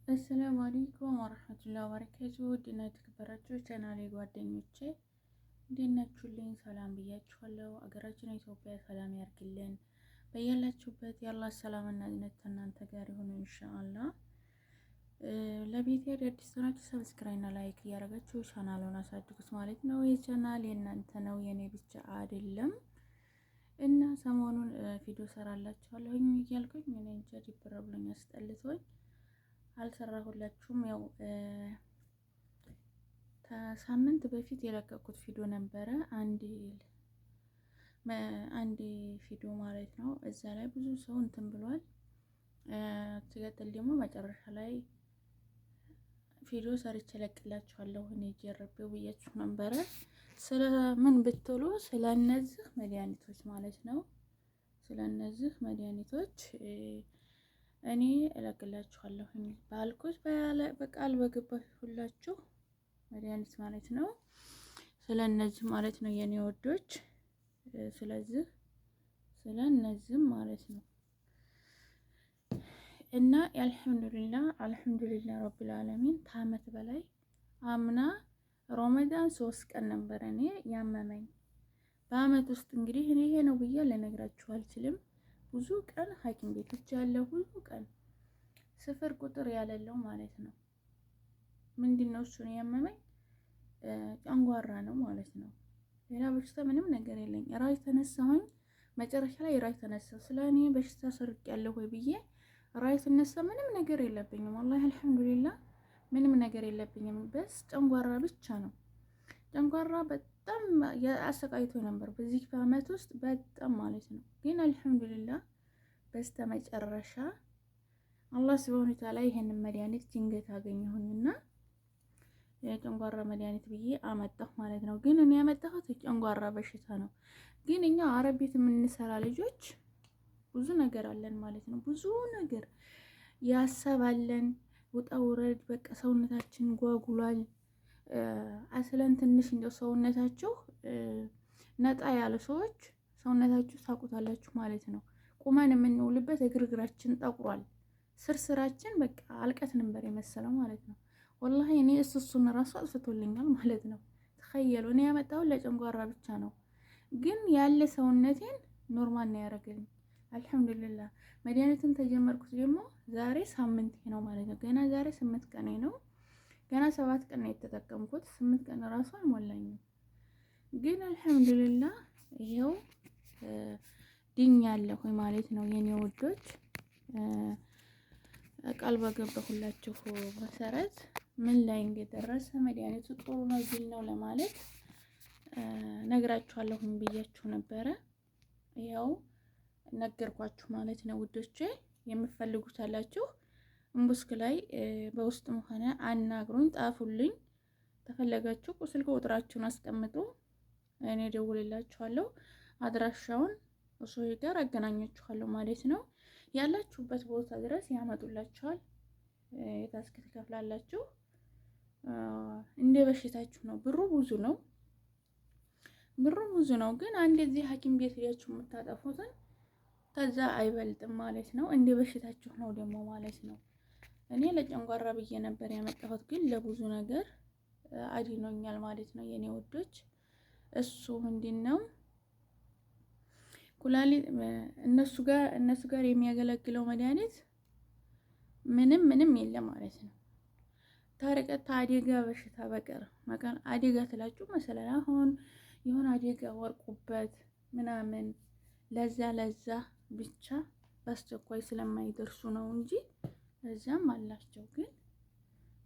አሰላሙ አለይኩም ወራህመቱላሂ ወበረካቱ። ድና የተከበራችሁ ቻናሌ ጓደኞቼ እንዴት ናችሁልኝ? ሰላም ብያችኋለሁ። አገራችን ኢትዮጵያ ሰላም ያርግልን። በያላችሁበት የአላህ ሰላምና እዝነት ከእናንተ ጋር ይሁን ኢንሻአላህ። ለቤቴ አዲስ ናችሁ ሰብስክራይብ እና ላይክ እያደረጋችሁ ቻናሉን አሳድጉት ማለት ነው። የቻናል የእናንተ ነው የኔ ብቻ አይደለም። እና ሰሞኑን ቪዲዮ ሰራላችኋለሁኝ እያልኩኝ እኔ እንጃ ዲፕሮብለም ያስጠልቶኝ አልሰራሁላችሁም። ያው ከሳምንት በፊት የለቀቁት ቪዲዮ ነበረ አንድ ቪዲዮ ማለት ነው። እዛ ላይ ብዙ ሰው እንትን ብሏል። ትገጥል ደግሞ መጨረሻ ላይ ቪዲዮ ሰርቼ ለቅላችኋለሁ። እኔ ጀርቤው ብያችሁ ነበረ። ስለምን ብትሉ ስለነዚህ መድኃኒቶች ማለት ነው። ስለነዚህ መድኃኒቶች እኔ እለቅላችኋለሁ ባልኩት በቃል በገባሁት ሁላችሁ መድኃኒት ማለት ነው። ስለነዚህ ማለት ነው የኔ ወዶች። ስለነዚህ ማለት ነው እና አልሐምዱሊላህ ረብል ዓለሚን ከአመት በላይ አምና ረመዳን 3 ቀን ነበር እኔ ያመመኝ። በአመት ውስጥ እንግዲህ እኔ ይሄ ነው ብዬ ልነግራችሁ አልችልም። ብዙ ቀን ሐኪም ቤቶች ያለው ብዙ ቀን ስፍር ቁጥር ያለለው ማለት ነው። ምንድነው እሱ ነው ያመመኝ? ጨንጓራ ነው ማለት ነው። ሌላ በሽታ ምንም ነገር የለኝ። ራይ ተነሳሁኝ። መጨረሻ ላይ ራይ ተነሳሁ። ስለኔ በሽታ ሰርቅ ያለው ወይ ብዬ ራይ ተነሳ። ምንም ነገር የለብኝም والله አልሐምዱሊላህ ምንም ነገር የለብኝም። በስ ጨንጓራ ብቻ ነው። ጨንጓራ በጣም ያሰቃይቶ ነበር በዚህ አመት ውስጥ በጣም ማለት ነው። ግን አልሐምዱሊላህ በስተመጨረሻ አላህ Subhanahu Wa Ta'ala ይሄንን መድኃኒት ድንገት አገኘሁኝና የጨንጓራ መድኃኒት ብዬ አመጣሁ ማለት ነው። ግን እኔ ያመጣሁት የጨንጓራ በሽታ ነው። ግን እኛ አረብ ቤት የምንሰራ ልጆች ብዙ ነገር አለን ማለት ነው። ብዙ ነገር ያሰባለን ውጣ ውረድ በቃ ሰውነታችን ጓጉሏል። አስለን ትንሽ እንደው ሰውነታችሁ ነጣ ያለ ሰዎች ሰውነታችሁ ታውቁታላችሁ ማለት ነው። ቁመን የምንውልበት እግርግራችን ጠቁሯል። ስርስራችን በቃ አልቀት ነበር የመሰለው ማለት ነው። ወላሂ እኔ እሱን ራሱ አጥፍቶልኛል ማለት ነው። ተኸየሉ እኔ ያመጣሁት ለጨንጓራ ብቻ ነው። ግን ያለ ሰውነቴን ኖርማል ነው ያደረገልኝ። አልሐምዱሊላህ መድኃኒቱን ተጀመርኩት ደግሞ ዛሬ ሳምንት ነው ማለት ነው። ገና ዛሬ 8 ቀን ነው። ገና 7 ቀን ነው የተጠቀምኩት። 8 ቀን ራሱ አልሞላኝም። ግን አልሐምዱሊላህ ይሄው ድኛለሁ ማለት ነው የኔ ውዶች። ቃል በገባሁላችሁ መሰረት ምን ላይ እንደደረሰ መድኃኒቱ ጥሩ ነው ቢል ነው ለማለት ነግራችኋለሁ ብያችሁ ነበረ። ያው ነገርኳችሁ ማለት ነው ውዶቼ። የምትፈልጉት አላችሁ እንቡስክ ላይ በውስጥም ሆነ አናግሩኝ፣ ጣፉልኝ። ተፈለጋችሁ ስልክ ቁጥራችሁን አስቀምጡ፣ እኔ ደውልላችኋለሁ። አድራሻውን እሱ ጋር አገናኛችኋለሁ ማለት ነው። ያላችሁበት ቦታ ድረስ ያመጡላችኋል። የታስክ ትከፍላላችሁ። እንደ በሽታችሁ ነው። ብሩ ብዙ ነው። ግን አንድ እዚህ ሐኪም ቤት ሄዳችሁ የምታጠፉትን ከዛ አይበልጥም ማለት ነው። እንደ በሽታችሁ ነው ደግሞ ማለት ነው። እኔ ለጨንጓራ ብዬ ነበር ያመጣሁት፣ ግን ለብዙ ነገር አድኖኛል ማለት ነው የኔ ወዶች። እሱ ምንድነው ኩላሊት እነሱ ጋር የሚያገለግለው መድኃኒት ምንም የለም ማለት ነው። ታረቀት አደጋ በሽታ በቀር መካን አደጋ ትላችሁ መሰለኝ። አሁን የሆነ አደጋ ወርቁበት ምናምን ለዛ ብቻ በአስቸኳይ ስለማይደርሱ ነው እንጂ እዛም አላቸው። ግን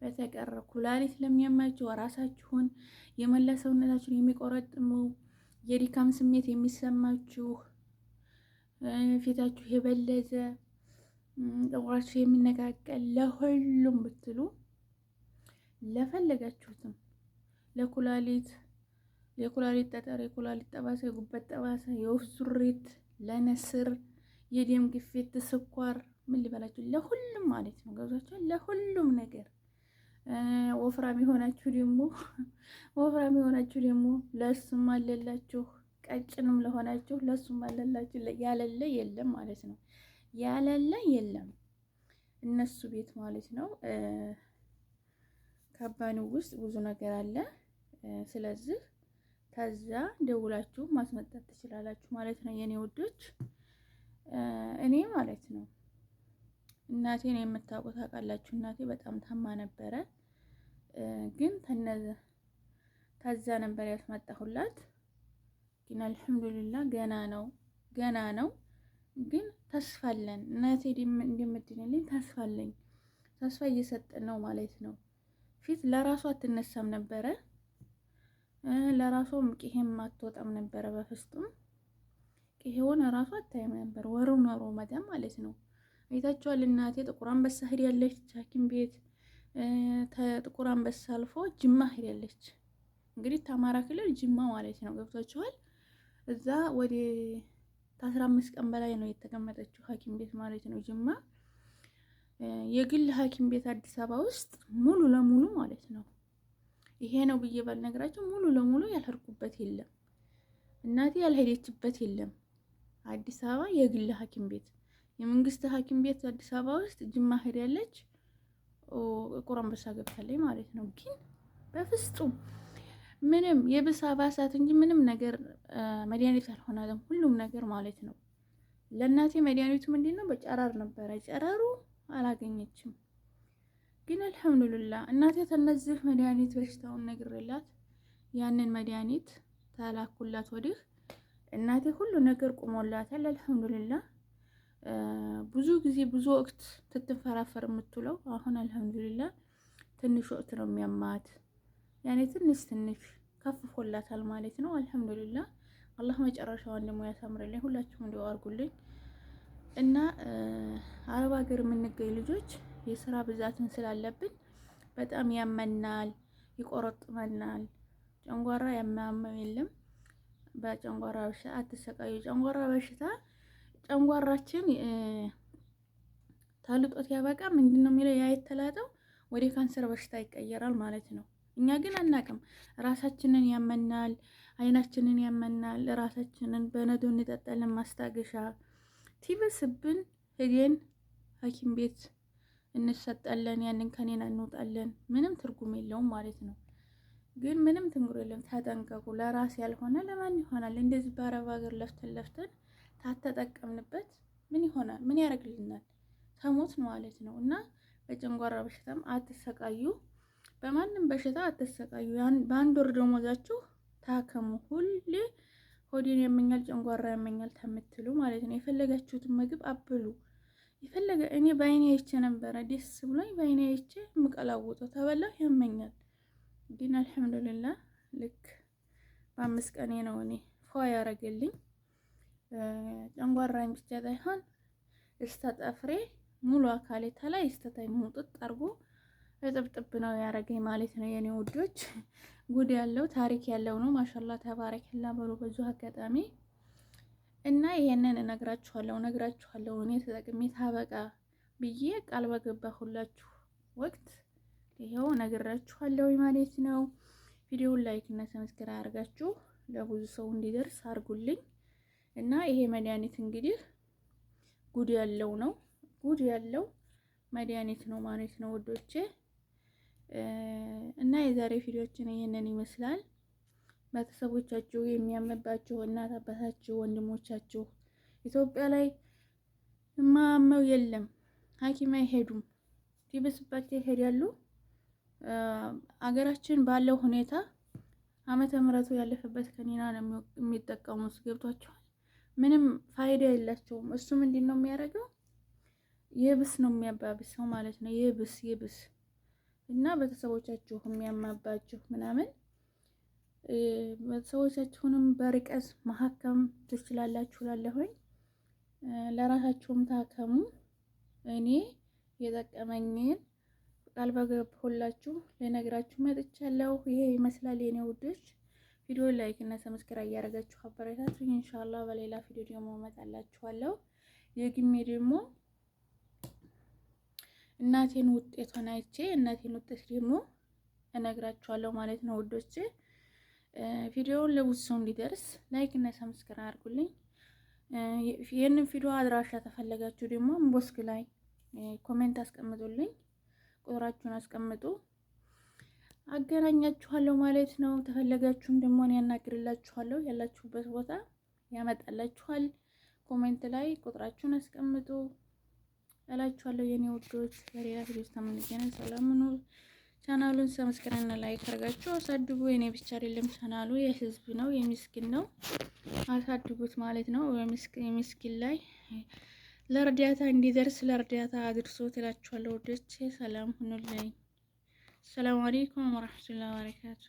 በተቀረ ኩላሊት ለሚያማችሁ ራሳችሁን የመላ ሰውነታችሁን የሚቆረጥሙ የድካም ስሜት የሚሰማችሁ ፊታችሁ የበለዘ ጠጉራችሁ የሚነቃቀል ለሁሉም ብትሉ ለፈለጋችሁትም ለኩላሊት ጠጠር፣ የኩላሊት ጠባሳ፣ የጉበት ጠባሳ፣ የወፍ ዙሪት፣ ለነስር፣ የደም ግፊት፣ ስኳር ምን ልበላችሁ ለሁሉም ማለት ነው። ገብታችኋል? ለሁሉም ነገር ወፍራም የሆናችሁ ደግሞ ለሱም አለላችሁ። ቀጭንም ለሆናችሁ ለሱም አለላችሁ። ያለለ የለም ማለት ነው። ያለለ የለም። እነሱ ቤት ማለት ነው። ካምፓኒ ውስጥ ብዙ ነገር አለ። ስለዚህ ከዛ ደውላችሁ ማስመጣት ትችላላችሁ ማለት ነው የኔ ውዶች። እኔ ማለት ነው እናቴን የምታውቁት ታውቃላችሁ። እናቴ በጣም ታማ ነበረ፣ ግን ከዛ ነበር ያስመጣሁላት። ግን አልሐምዱሊላህ ገና ነው ግን ተስፋ አለን። እናቴ እንደምትድንልኝ ተስፋ አለኝ። ተስፋ እየሰጠን ነው ማለት ነው። ፊት ለራሷ አትነሳም ነበረ፣ ለራሷም ቂሄም አትወጣም ነበረ። በፍጹም ቂሄውን ራሷ አታይም ነበር። ወሩን መዳም ማለት ነው። አይታችኋል። እናቴ ጥቁር አንበሳ ሄዳለች ሐኪም ቤት። ጥቁር አንበሳ አልፎ ጅማ ሄዳለች። እንግዲህ ከአማራ ክልል ጅማ ማለት ነው። ገብቷችኋል። እዛ ወደ 15 ቀን በላይ ነው የተቀመጠችው ሐኪም ቤት ማለት ነው ጅማ። የግል ሐኪም ቤት አዲስ አበባ ውስጥ ሙሉ ለሙሉ ማለት ነው። ይሄ ነው ብዬ ባልነግራችሁ ሙሉ ለሙሉ ያልሄድኩበት የለም። እናቴ ያልሄደችበት የለም። አዲስ አበባ የግል ሐኪም ቤት፣ የመንግስት ሐኪም ቤት አዲስ አበባ ውስጥ ጅማ ሄዳለች። ጥቁር አንበሳ ገብታለች ማለት ነው። ግን በፍጹም ምንም የብሳ ባሳት እንጂ ምንም ነገር መድኃኒት አልሆናለም። ሁሉም ነገር ማለት ነው። ለእናቴ መድኃኒቱ ምንድነው? በጨረር ነበረ። ጨረሩ አላገኘችም። ግን አልሐምዱሊላህ እናቴ ተነዚህ መድኃኒት በሽታውን ነግሬላት ያንን መድኃኒት ታላኩላት ወዲህ እናቴ ሁሉ ነገር ቆሞላታል። አልሐምዱሊላህ ብዙ ጊዜ ብዙ ወቅት ትትፈራፈር የምትውለው አሁን አልሐምዱሊላህ ትንሽ ወቅት ነው የሚያማት። ያኔ ትንሽ ከፍፎላታል ማለት ነው። አልሐምዱሊላህ አላህ መጨረሻዋን ደግሞ ያሳምርልኝ። ሁላችሁም እንደው አድርጉልኝ። እና አረብ ሀገር የምንገኝ ልጆች የስራ ብዛትን ስላለብን በጣም ያመናል፣ ይቆረጥመናል። ጨንጓራ ያማመው የለም። በጨንጓራ በሽታ አትሰቃዩ። ጨንጓራ በሽታ ጨንጓራችን ታልጦት ያበቃ ምንድነው የሚለው ያ የተላጠው ወደ ካንሰር በሽታ ይቀየራል ማለት ነው። እኛ ግን አናቅም። ራሳችንን ያመናል፣ አይናችንን ያመናል። ራሳችንን በነዶ እንጠጣለን ማስታገሻ። ቲበስብን ሄደን ሐኪም ቤት እንሰጣለን። ያንን ከኔን እንወጣለን። ምንም ትርጉም የለውም ማለት ነው። ግን ምንም ትንጉር የለም። ተጠንቀቁ። ለራስ ያልሆነ ለማን ይሆናል? እንደዚህ በአረብ ሀገር ለፍተን ታተጠቀምንበት ምን ይሆናል? ምን ያደርግልናል? ተሞት ማለት ነው። እና በጨንጓራ በሽታም አትሰቃዩ። በማንም በሽታ አትሰቃዩ። በአንድ ወር ደሞዛችሁ ታከሙ። ሁሌ ሆዴን ያመኛል፣ ጨንጓራ ያመኛል ተምትሉ ማለት ነው። የፈለጋችሁትን ምግብ አብሉ። እኔ በአይኔ አይቼ ነበረ ደስ ብሎኝ በአይኔ አይቼ የምቀላውጠው ተበላሁ ያመኛል። ግን አልሐምዱሊላህ ልክ በ5 ቀኔ ነው እኔ ፏ ያረገልኝ። ጨንጓራኝ ብቻ ሳይሆን እስከ ጠፍሬ ሙሉ አካሌ ተላይ እስከታይ ሙጥጥ አርጎ እጥብጥብ ነው ያረገኝ ማለት ነው የኔ ውዶች። ጉድ ያለው ታሪክ ያለው ነው። ማሻአላህ ተባረከላ በሉ በዙ አጋጣሚ እና ይሄንን ነግራችኋለሁ እኔ ተጠቅሜ ታበቃ ብዬ ቃል በገባሁላችሁ ወቅት ይሄው ነግራችኋለሁ ማለት ነው። ቪዲዮውን ላይክ እና ሰብስክራይብ አድርጋችሁ ለብዙ ሰው እንዲደርስ አድርጉልኝ። እና ይሄ መድኃኒት እንግዲህ ጉድ ያለው ነው። ጉድ ያለው መድኃኒት ነው ማለት ነው ውዶቼ። እና የዛሬ ቪዲዮችን ይሄንን ይመስላል። ቤተሰቦቻችሁ የሚያመባችሁ እናት አባታችሁ ወንድሞቻችሁ ኢትዮጵያ ላይ ማመው የለም ሐኪም አይሄዱም፣ ቲብስባቸው ይሄዳሉ። አገራችን ባለው ሁኔታ ዓመተ ምህረቱ ያለፈበት ከኒና ነው የሚጠቀሙት። ገብቷችኋል? ምንም ፋይዳ የላቸውም። እሱ ምንድነው የሚያደርገው? የብስ ነው የሚያባብሰው ማለት ነው። የብስ እና ቤተሰቦቻችሁ የሚያማባችሁ ምናምን ቤተሰቦቻችሁንም በርቀት ማሐከም ትችላላችሁ። ላለሁኝ ለራሳችሁም ታከሙ። እኔ የጠቀመኝን ቃል በገባሁላችሁ ለነግራችሁ መጥቻለሁ። ይሄ ይመስላል የኔ ውዶች። ቪዲዮ ላይክ እና ሰብስክራይብ ያደረጋችሁ አበረታቱኝ። ኢንሻአላህ በሌላ ቪዲዮ ደግሞ እመጣላችኋለሁ። የግሜ ደግሞ እናቴን ውጤቷን አይቼ እናቴን ውጤት ደግሞ እነግራችኋለሁ ማለት ነው ውዶቼ። ቪዲዮውን ለብዙ ሰው እንዲደርስ ላይክ እና ሰብስክራይብ አድርጉልኝ። ይሄንን ቪዲዮ አድራሻ ተፈለጋችሁ ደግሞ ኢንቦክስ ላይ ኮሜንት አስቀምጡልኝ፣ ቁጥራችሁን አስቀምጡ፣ አገናኛችኋለሁ ማለት ነው። ተፈለጋችሁም ደግሞ እኔ ያናግርላችኋለሁ። ያላችሁበት ቦታ ያመጣላችኋል። ኮሜንት ላይ ቁጥራችሁን አስቀምጡ እላችኋለሁ የኔ ውዶች። በሌላ ቪዲዮ እስከምንገናኝ ሰላም ሁኑ። ቻናሉን ሰብስክራይብ እና ላይክ አድርጋችሁ አሳድጉ። የኔ ብቻ አይደለም ቻናሉ የህዝብ ነው፣ የሚስኪን ነው። አሳድጉት ማለት ነው። የሚስኪን ላይ ለእርዳታ እንዲደርስ ለእርዳታ አድርሶት እላችኋለሁ ውዶች። ሰላም ሁኑልኝ። ሰላም አለይኩም ወራህመቱላሂ ወበረካቱ።